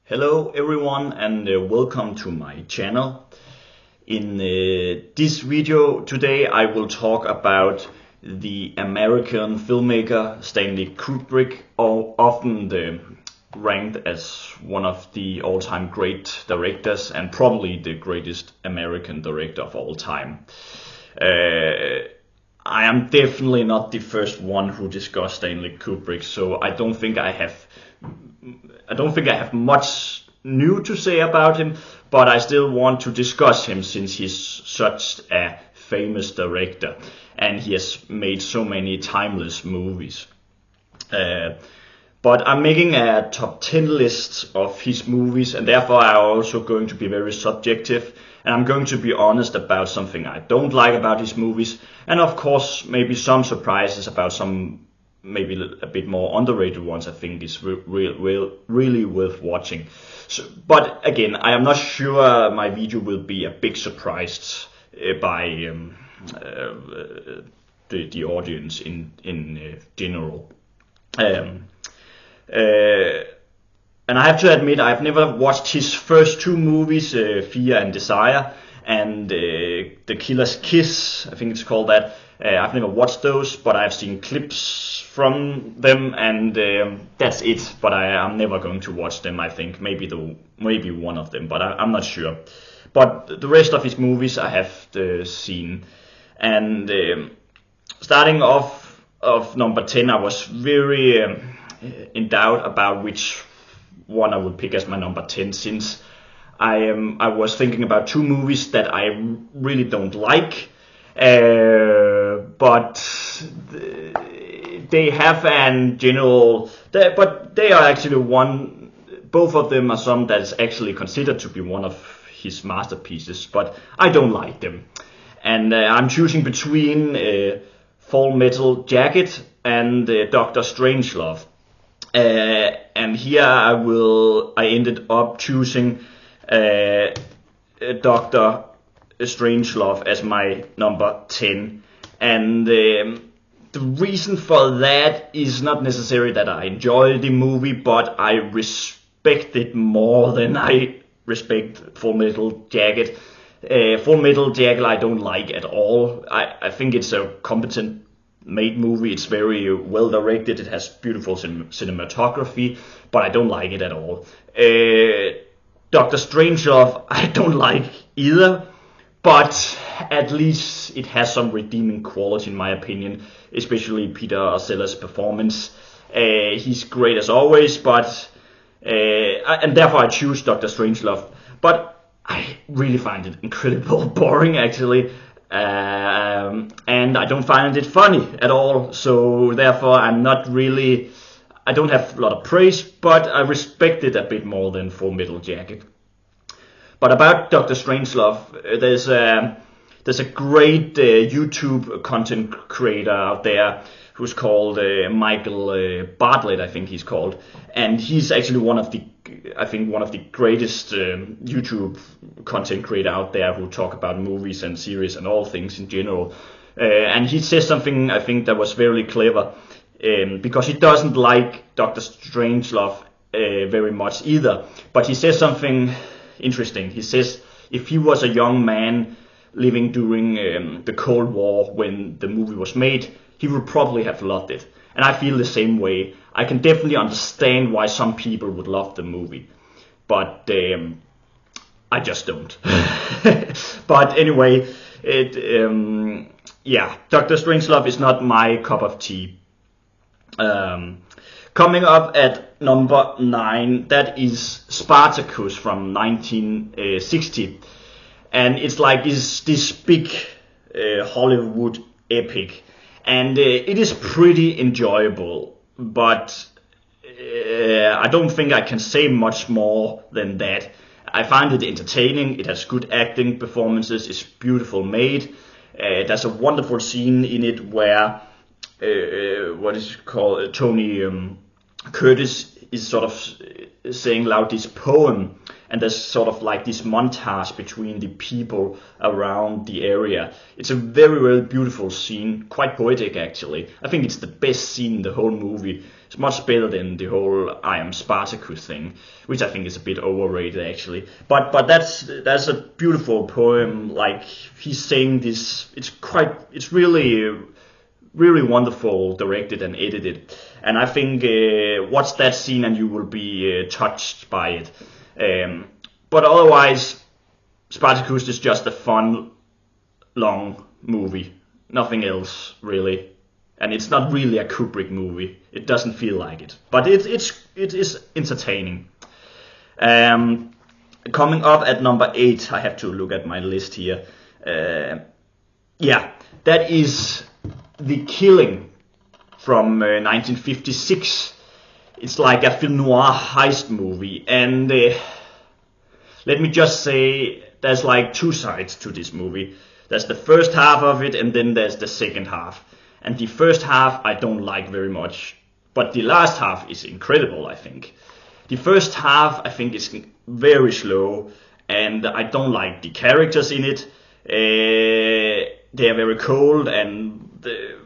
Hello everyone and welcome to my channel. In this video today I will talk about the American filmmaker Stanley Kubrick, often ranked as one of the all-time great directors and probably the greatest American director of all time. I am definitely not the first one who discussed Stanley Kubrick, so I don't think I have much new to say about him, but I still want to discuss him since he's such a famous director and he has made so many timeless movies. But I'm making a top 10 list of his movies, and therefore I'm also going to be very subjective, and I'm going to be honest about something I don't like about his movies, and of course maybe some surprises about some maybe a bit more underrated ones I think is really worth watching. But again, I am not sure my video will be a big surprise by the audience in general. And I have to admit I've never watched his first two movies, Fear and Desire and The Killer's Kiss, I think it's called that. I've never watched those, but I've seen clips from them, and that's it. But I'm never going to watch them. I think maybe one of them, but I'm not sure. But the rest of his movies I have seen. And starting off of number 10, I was very in doubt about which one I would pick as my number 10, since I was thinking about two movies that I really don't like. But they have an general, but they are actually both of them are some that is actually considered to be one of his masterpieces, but I don't like them. And I'm choosing between Full Metal Jacket and Dr. Strangelove. And here I ended up choosing Dr. Strangelove as my number 10, and the reason for that is not necessarily that I enjoy the movie, but I respect it more than I respect Full Metal Jacket. Full Metal Jacket I don't like at all. I think it's a competent made movie. It's very well directed. It has beautiful cinematography, but I don't like it at all. Dr. Strangelove I don't like either. But at least it has some redeeming quality in my opinion, especially Peter Sellers' performance. He's great as always, but and therefore I choose Dr. Strangelove. But I really find it incredibly boring actually, and I don't find it funny at all. So therefore I don't have a lot of praise, but I respect it a bit more than Full Metal Jacket. But about Dr. Strangelove, there's a great YouTube content creator out there who's called Michael Bartlett, I think he's called, and he's actually one of the greatest YouTube content creator out there who talk about movies and series and all things in general. And he says something I think that was very clever, because he doesn't like Dr. Strangelove very much either, but he says something interesting. He says if he was a young man living during the Cold War when the movie was made, he would probably have loved it. And I feel the same way. I can definitely understand why some people would love the movie, but I just don't. But anyway, Dr. Strangelove is not my cup of tea. Coming up at number 9, that is Spartacus from 1960, and it's like this big Hollywood epic, and it is pretty enjoyable, but I don't think I can say much more than that. I find it entertaining, it has good acting performances, it's beautiful made. There's a wonderful scene in it where Tony Curtis, is sort of saying loud this poem, and there's sort of like this montage between the people around the area. It's a very, very beautiful scene, quite poetic actually. I think it's the best scene in the whole movie. It's much better than the whole I am Spartacus thing, which I think is a bit overrated actually. But that's a beautiful poem. Like he's saying this, it's really wonderful directed and edited. And I think watch that scene and you will be touched by it. But otherwise, Spartacus is just a fun, long movie. Nothing else really. And it's not really a Kubrick movie. It doesn't feel like it. But it is entertaining. Coming up at number 8, I have to look at my list here. Yeah, that is The Killing from 1956. It's like a film noir heist movie, and let me just say there's like two sides to this movie. There's the first half of it, and then there's the second half. And the first half I don't like very much, but the last half is incredible, I think. The first half I think is very slow, and I don't like the characters in it. They are very cold, and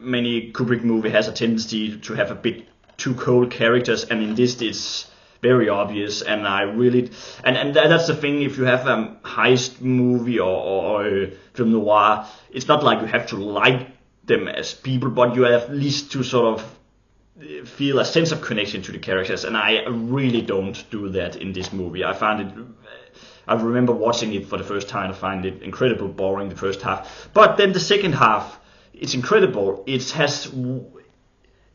many Kubrick movie has a tendency to have a bit too cold characters, and in this it's very obvious. And I really and that's the thing, if you have a heist movie or a film noir, it's not like you have to like them as people, but you have at least to sort of feel a sense of connection to the characters, and I really don't do that in this movie. I remember watching it for the first time. I find it incredibly boring, the first half, but then the second half, it's incredible.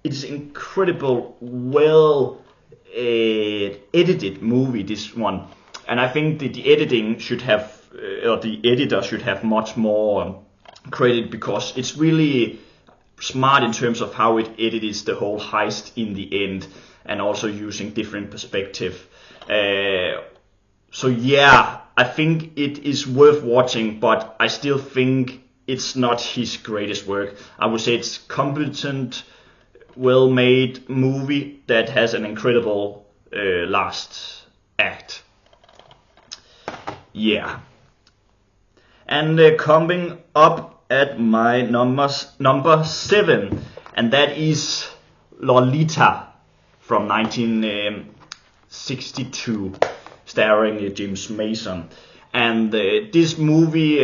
It's incredible, well edited movie, this one, and I think that the editing should have, or the editor should have much more credit, because it's really smart in terms of how it edits the whole heist in the end, and also using different perspective. So yeah, I think it is worth watching, but I still think it's not his greatest work. I would say it's competent, well-made movie that has an incredible last act. Yeah. And coming up at my number 7, and that is Lolita from 1962, starring James Mason. And this movie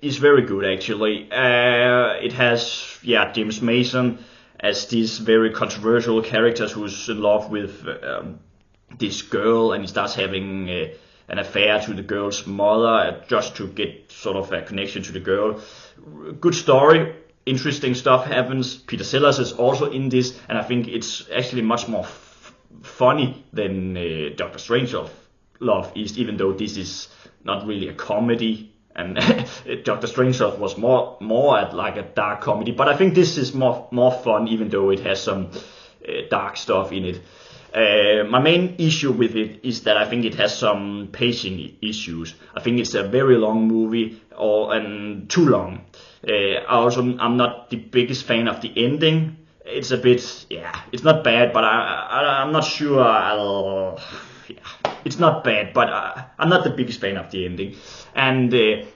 is very good actually. It has James Mason as this very controversial character who's in love with this girl, and he starts having an affair to the girl's mother just to get sort of a connection to the girl. Good story, interesting stuff happens. Peter Sellers is also in this, and I think it's actually much more funny than Dr. Strangelove is, even though this is not really a comedy, and Dr. Strangelove was more at like a dark comedy, but I think this is more fun, even though it has some dark stuff in it. My main issue with it is that I think it has some pacing issues. I think it's a very long movie, and too long. I'm not the biggest fan of the ending. It's a bit, it's not bad, but I'm not sure it's not bad, but I'm not the biggest fan of the ending. And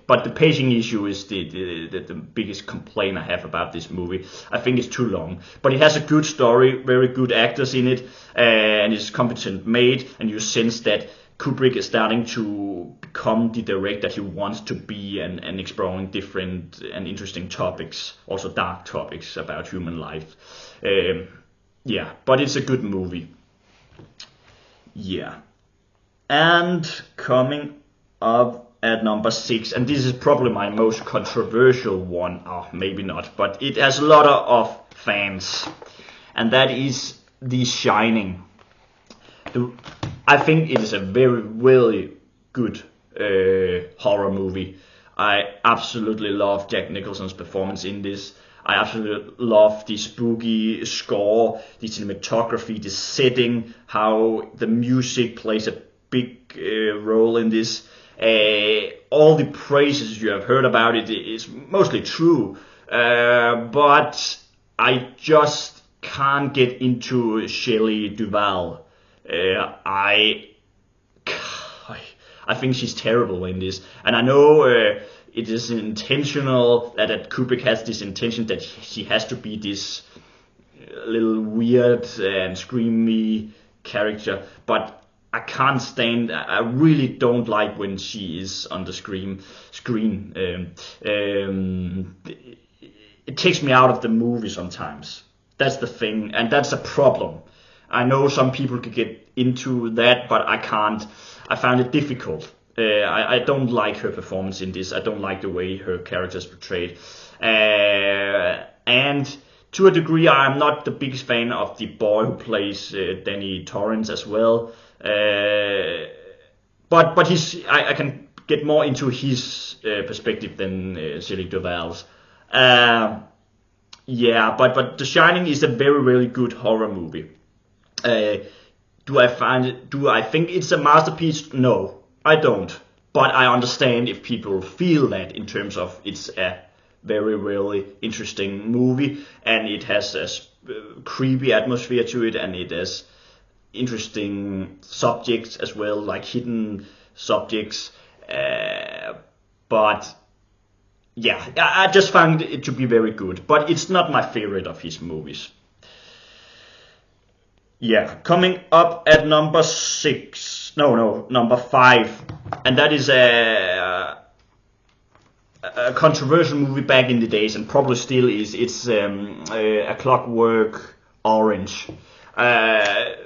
but the pacing issue is the biggest complaint I have about this movie. I think it's too long, but it has a good story, very good actors in it, and it's competent made, and you sense that Kubrick is starting to become the director he wants to be, and exploring different and interesting topics, also dark topics about human life. But it's a good movie. Yeah. And coming up at number 6, and this is probably my most controversial one, maybe not, but it has a lot of fans, and that is The Shining. I think it is a very, really good horror movie. I absolutely love Jack Nicholson's performance in this. I absolutely love the spooky score, the cinematography, the setting, how the music plays a big role in this. All the praises you have heard about it is mostly true, but I just can't get into Shelley Duvall. I think she's terrible in this, and I know it is intentional that Kubrick has this intention that she has to be this little weird and screamy character, but I can't stand. I really don't like when she is on the screen. It takes me out of the movie sometimes. That's the thing, and that's a problem. I know some people could get into that, but I can't. I found it difficult. I don't like her performance in this. I don't like the way her character is portrayed. And to a degree, I'm not the biggest fan of the boy who plays Danny Torrance as well. But I can get more into his perspective than Shelley Duvall's. Yeah, but The Shining is a very good horror movie. Do I think it's a masterpiece? No, I don't. But I understand if people feel that in terms of it's a really interesting movie, and it has a creepy atmosphere to it, and it has interesting subjects as well, like hidden subjects. But yeah, I just found it to be very good. But it's not my favorite of his movies. Yeah, coming up at number 5, and that is a controversial movie back in the days, and probably still is. It's A Clockwork Orange. But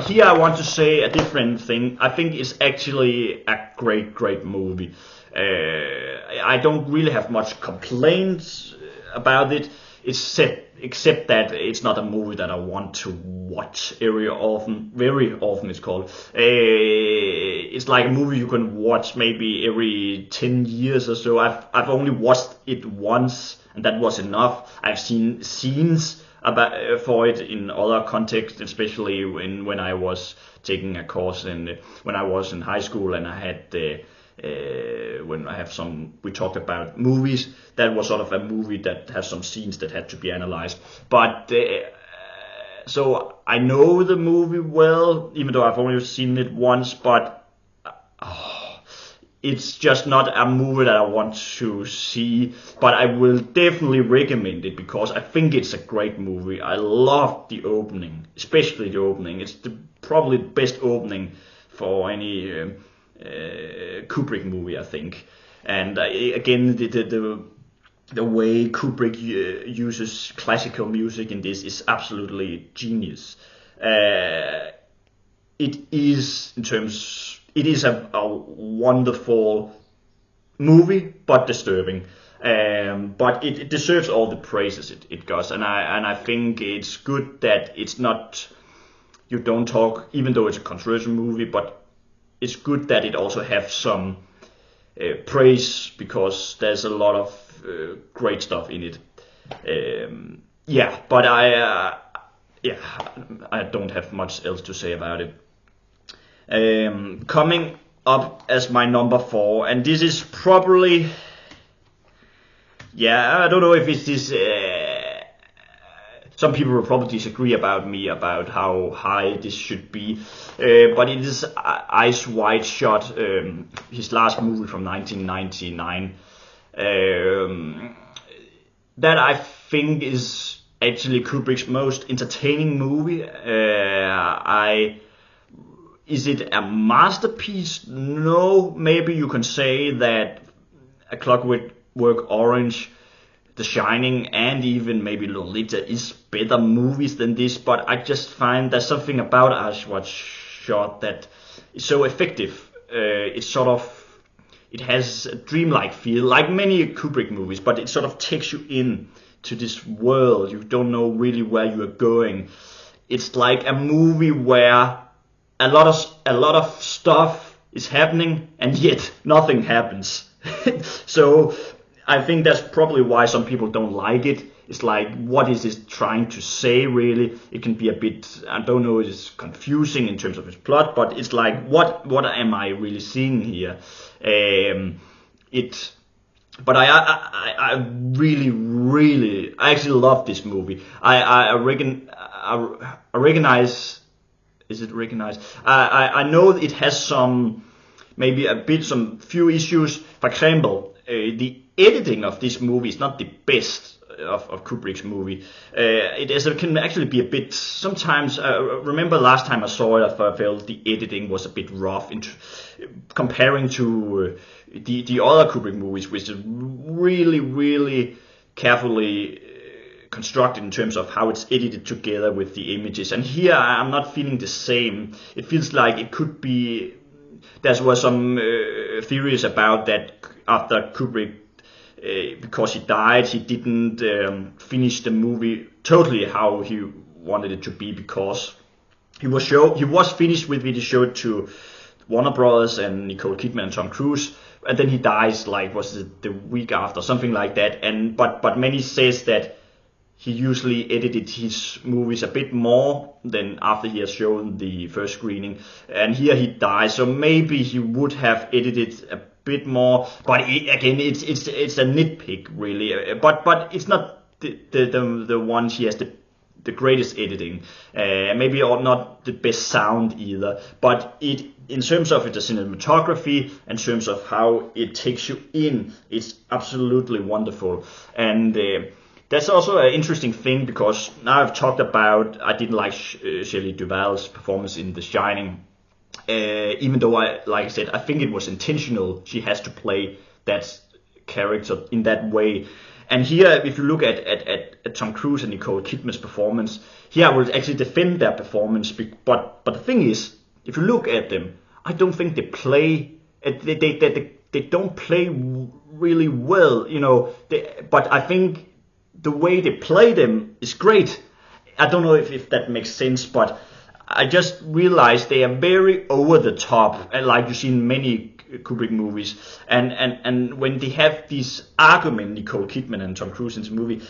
here I want to say a different thing. I think it's actually a great movie. I don't really have much complaints about it. Except that it's not a movie that I want to watch very often. It's called. It's like a movie you can watch maybe every 10 years or so. I've only watched it once, and that was enough. I've seen scenes for it in other contexts, especially when I was taking a course when I was in high school, and I had we talked about movies. That was sort of a movie that has some scenes that had to be analyzed. But so I know the movie well, even though I've only seen it once. But it's just not a movie that I want to see. But I will definitely recommend it because I think it's a great movie. I love the opening, especially the opening. It's probably the best opening for any Kubrick movie, I think. And again, the way Kubrick uses classical music in this is absolutely genius. It is a wonderful movie, but disturbing. But it deserves all the praises it gets, and I think it's good that it's not. You don't talk, even though it's a controversial movie, but it's good that it also has some praise, because there's a lot of great stuff in it. But I don't have much else to say about it. Coming up as my number 4, and this is probably, I don't know if it's this. Some people will probably disagree about how high this should be, but it is Eyes Wide Shut, his last movie from 1999. That I think is actually Kubrick's most entertaining movie. Is it a masterpiece? No, maybe you can say that A Clockwork Orange, The Shining, and even maybe Lolita is better movies than this, but I just find there's something about Eyes Wide Shut that is so effective. It has a dreamlike feel, like many Kubrick movies, but it sort of takes you in to this world. You don't know really where you are going. It's like a movie where a lot of stuff is happening, and yet nothing happens. So I think that's probably why some people don't like it. It's like, what is it trying to say, really? It can be a bit, I don't know, it's confusing in terms of its plot, but it's like, what am I really seeing here? But I really, I actually love this movie. I recognize is it recognized? I know it has some, maybe some few issues. For example, the editing of this movie is not the best of Kubrick's movie. It can actually be a bit, sometimes, remember last time I saw it, I felt the editing was a bit rough comparing to the other Kubrick movies, which is really, really carefully constructed in terms of how it's edited together with the images. And here I'm not feeling the same. It feels like it could be, there was some theories about that after Kubrick, because he died, he didn't finish the movie totally how he wanted it to be, because he was finished with it. He showed to Warner Brothers and Nicole Kidman and Tom Cruise, and then he dies, like, was it the week after, something like that. And but many says that he usually edited his movies a bit more than after he has shown the first screening, and here he dies, so maybe he would have edited a bit more. But again, it's a nitpick, really. But it's not the one he has the greatest editing, maybe or not the best sound either. But in terms of the cinematography, in terms of how it takes you in, it's absolutely wonderful. And that's also an interesting thing, because now I've talked about, I didn't like Shelley Duvall's performance in The Shining, even though like I said, I think it was intentional. She has to play that character in that way. And here, if you look at Tom Cruise and Nicole Kidman's performance, here I will actually defend their performance. But the thing is, if you look at them, I don't think they play. They don't play really well, you know. But I think the way they play them is great. I don't know if that makes sense, but I just realized they are very over the top, like you see in many Kubrick movies. And when they have this argument, Nicole Kidman and Tom Cruise in the movie,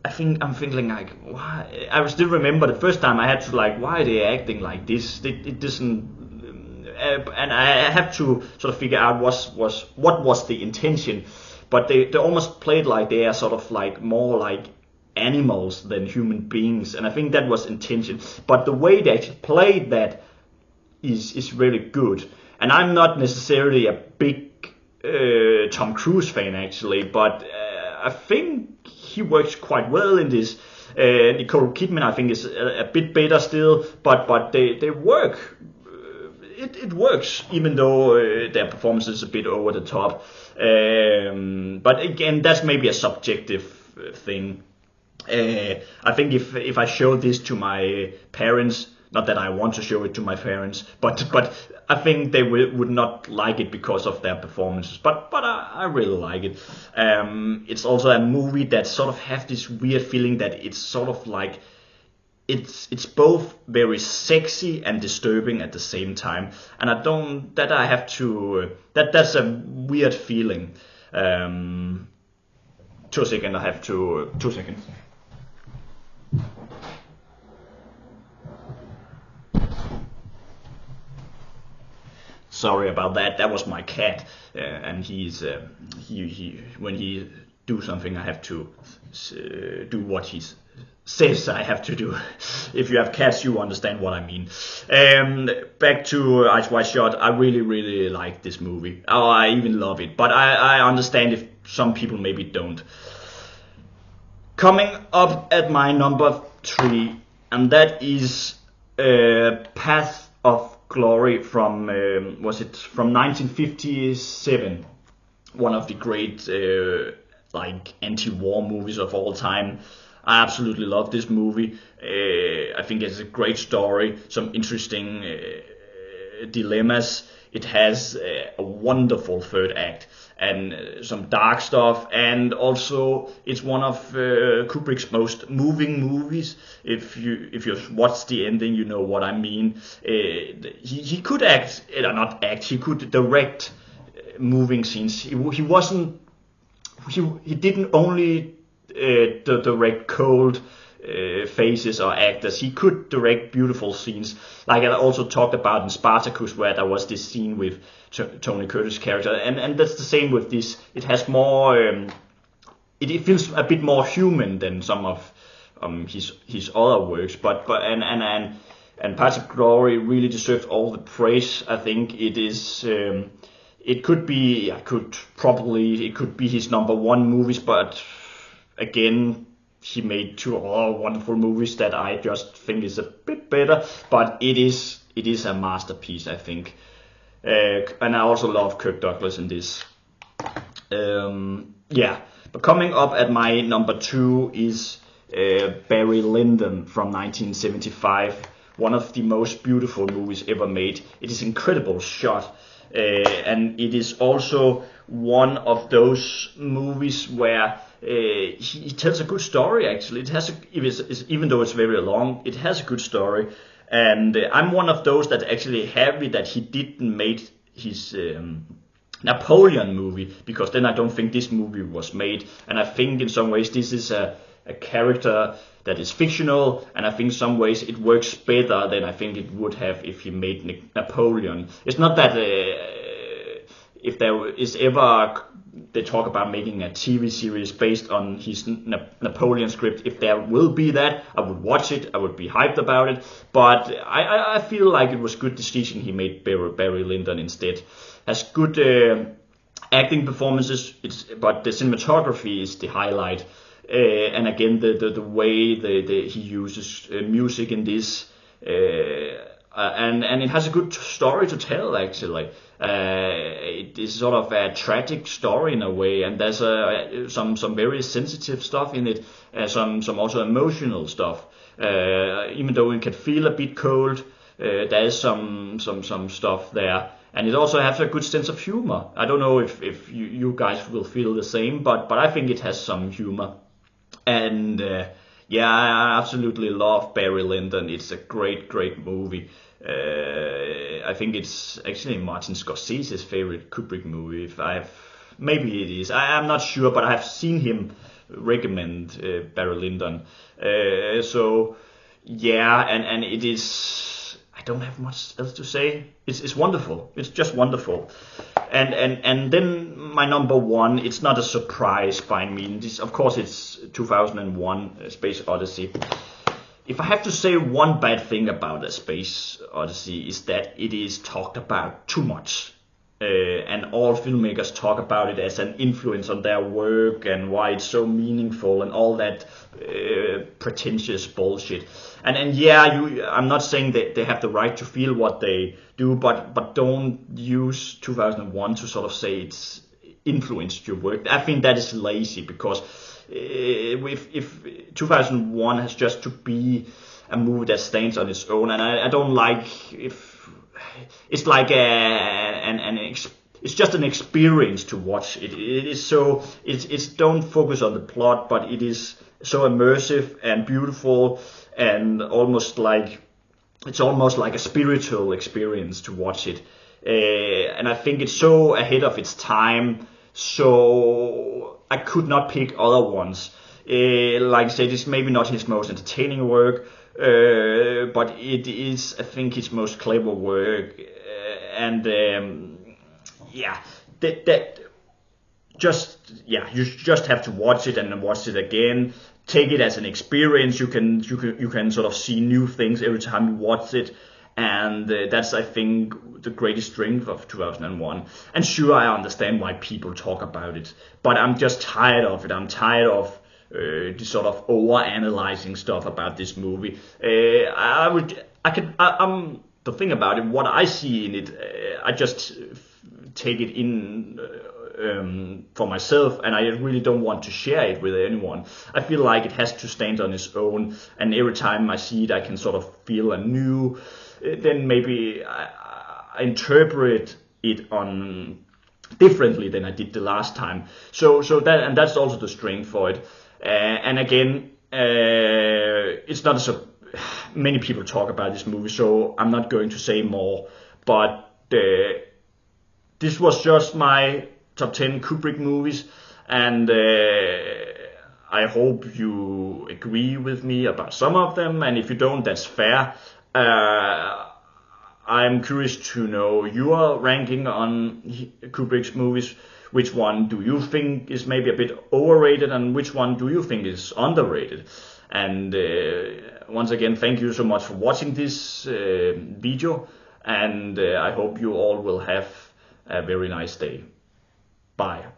I'm thinking like, why? I still remember the first time I had to like, why are they acting like this? It doesn't. And I have to sort of figure out what was the intention. But they almost played like they are sort of like more like animals than human beings, and I think that was intention. But the way they actually played that is really good. And I'm not necessarily a big Tom Cruise fan actually, but I think he works quite well in this. Nicole Kidman I think is a bit better still, but they work. It works, even though their performance is a bit over the top. But again, that's maybe a subjective thing. I think if I show this to my parents, not that I want to show it to my parents, but I think they would not like it because of their performances. But I really like it. It's also a movie that sort of have this weird feeling that it's sort of like it's both very sexy and disturbing at the same time, and that's a weird feeling. 2 seconds, I have to 2 seconds. Sorry about that. That was my cat, and he's he when he do something, I have to do what he says I have to do. If you have cats, you understand what I mean. Back to Eyes Wide Shut. I really like this movie. Oh, I even love it. But I understand if some people maybe don't. Coming up at my number 3, and that is Path of Glory from was it from 1957? One of the great like anti-war movies of all time. I absolutely love this movie. I think it's a great story, some interesting dilemmas. It has a wonderful third act and some dark stuff, and also it's one of Kubrick's most moving movies. If you watch the ending, you know what I mean. He could act, or not act. He could direct moving scenes. He didn't only direct cold faces or actors. He could direct beautiful scenes, like I also talked about in Spartacus, where there was this scene with Tony Curtis' character, and that's the same with this. It has more it feels a bit more human than some of his other works, but and Paths of Glory really deserves all the praise. I think it is. It could be. It could be his number one movies, but again, he made two wonderful movies that I just think is a bit better. But it is a masterpiece, I think. And I also love Kirk Douglas in this. But coming up at my number 2 is Barry Lyndon from 1975. One of the most beautiful movies ever made. It is incredible shot. And it is also one of those movies where he tells a good story. Actually, even though it's very long, it has a good story. And I'm one of those that actually happy that he didn't make his Napoleon movie, because then I don't think this movie was made. And I think in some ways this is a character that is fictional, and I think in some ways it works better than I think it would have if he made Napoleon. It's not that if there is ever they talk about making a TV series based on his Napoleon script. If there will be that, I would watch it. I would be hyped about it. But I feel like it was good decision he made Barry Lyndon instead. Has good acting performances, but the cinematography is the highlight. And again, the way he uses music in this, and it has a good story to tell actually. It is sort of a tragic story in a way, and there's some very sensitive stuff in it, some also emotional stuff. Even though it can feel a bit cold, there is some stuff there. And it also has a good sense of humor. I don't know if you guys will feel the same, but I think it has some humor. And I absolutely love Barry Lyndon. It's a great movie. I think it's actually Martin Scorsese's favorite Kubrick movie. Maybe it is. I'm not sure, but I've seen him recommend Barry Lyndon. And it is. I don't have much else to say. It's wonderful. It's just wonderful. And then my number 1. It's not a surprise by me. Of course, it's 2001: Space Odyssey. If I have to say one bad thing about A Space Odyssey, is that it is talked about too much. And all filmmakers talk about it as an influence on their work and why it's so meaningful and all that pretentious bullshit. And I'm not saying that they have the right to feel what they do, but don't use 2001 to sort of say it's influenced your work. I think that is lazy, because if 2001 has just to be a movie that stands on its own, and I don't like if it's like it's just an experience to watch. It is so it's don't focus on the plot, but it is so immersive and beautiful, and almost like a spiritual experience to watch it. And I think it's so ahead of its time. So I could not pick other ones. Like I said, it's maybe not his most entertaining work, but it is, I think, his most clever work. You just have to watch it and then watch it again. Take it as an experience. You can sort of see new things every time you watch it. And that's, I think, the greatest strength of 2001. And sure, I understand why people talk about it, but I'm just tired of it. I'm tired of the sort of over-analyzing stuff about this movie. The thing about it, what I see in it, I just take it in for myself, and I really don't want to share it with anyone. I feel like it has to stand on its own, and every time I see it, I can sort of feel anew. Then maybe I interpret it on differently than I did the last time. So that's also the strength for it. And again, it's not so many people talk about this movie, so I'm not going to say more. But this was just my top 10 Kubrick movies, and I hope you agree with me about some of them. And if you don't, that's fair. I'm curious to know your ranking on Kubrick's movies. Which one do you think is maybe a bit overrated, and which one do you think is underrated? And once again, thank you so much for watching this video, and I hope you all will have a very nice day. Bye.